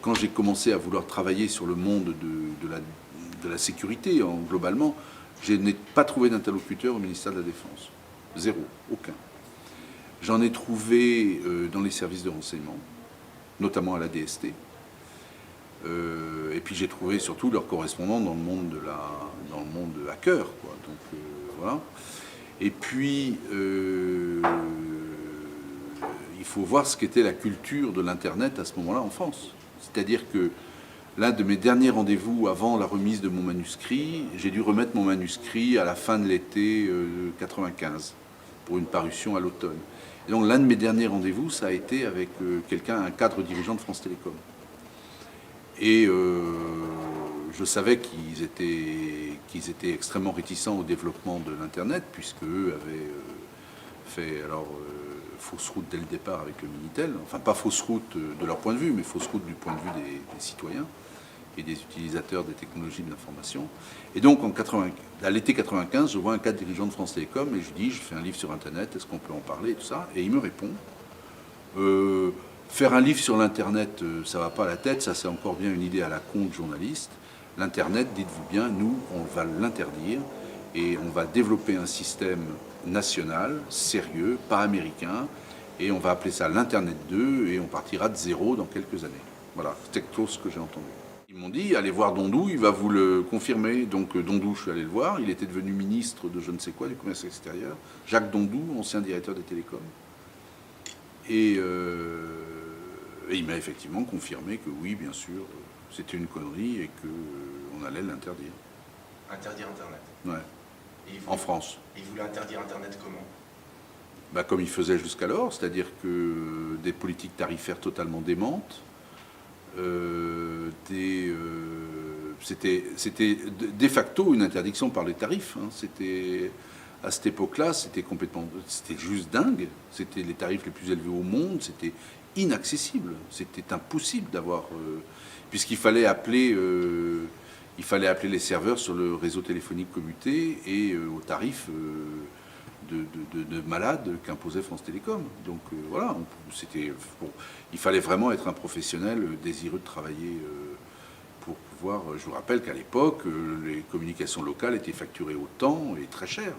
quand j'ai commencé à vouloir travailler sur le monde de la sécurité, globalement, je n'ai pas trouvé d'interlocuteur au ministère de la Défense. Zéro, aucun. J'en ai trouvé dans les services de renseignement, notamment à la DST. Et puis j'ai trouvé surtout leurs correspondants dans le monde hacker, quoi. Donc voilà. Et puis il faut voir ce qu'était la culture de l'Internet à ce moment-là en France. C'est-à-dire que l'un de mes derniers rendez-vous avant la remise de mon manuscrit, j'ai dû remettre mon manuscrit à la fin de l'été 95 pour une parution à l'automne. Et donc l'un de mes derniers rendez-vous, ça a été avec un cadre dirigeant de France Télécom. Et je savais qu'ils étaient extrêmement réticents au développement de l'Internet, puisqu'eux avaient fait fausse route dès le départ avec le Minitel. Enfin, pas fausse route de leur point de vue, mais fausse route du point de vue des citoyens et des utilisateurs des technologies de l'information. Et donc, à l'été 95, je vois un cadre dirigeant de France Télécom et je dis, je fais un livre sur Internet, est-ce qu'on peut en parler et tout ça? Et il me répond, faire un livre sur l'Internet, ça va pas à la tête, ça c'est encore bien une idée à la con de journaliste. L'Internet, dites-vous bien, nous, on va l'interdire et on va développer un système national, sérieux, pas américain, et on va appeler ça l'Internet 2 et on partira de zéro dans quelques années. Voilà, c'était tout ce que j'ai entendu. Ils m'ont dit, allez voir Dondou, il va vous le confirmer. Donc Dondou, je suis allé le voir, il était devenu ministre de je ne sais quoi, du commerce extérieur. Jacques Dondou, ancien directeur des télécoms. Et il m'a effectivement confirmé que oui, bien sûr, c'était une connerie et qu'on allait l'interdire. Interdire Internet? Ouais. En France. Et il voulait interdire Internet comment? Bah, comme il faisait jusqu'alors, c'est-à-dire que des politiques tarifaires totalement démentes, c'était de facto une interdiction par les tarifs. Hein. C'était, à cette époque-là, c'était juste dingue. C'était les tarifs les plus élevés au monde, c'était inaccessible, c'était impossible d'avoir... puisqu'il fallait appeler... il fallait appeler les serveurs sur le réseau téléphonique commuté et au tarif de malade qu'imposait France Télécom. Donc voilà, il fallait vraiment être un professionnel désireux de travailler pour pouvoir... Je vous rappelle qu'à l'époque, les communications locales étaient facturées au temps et très cher.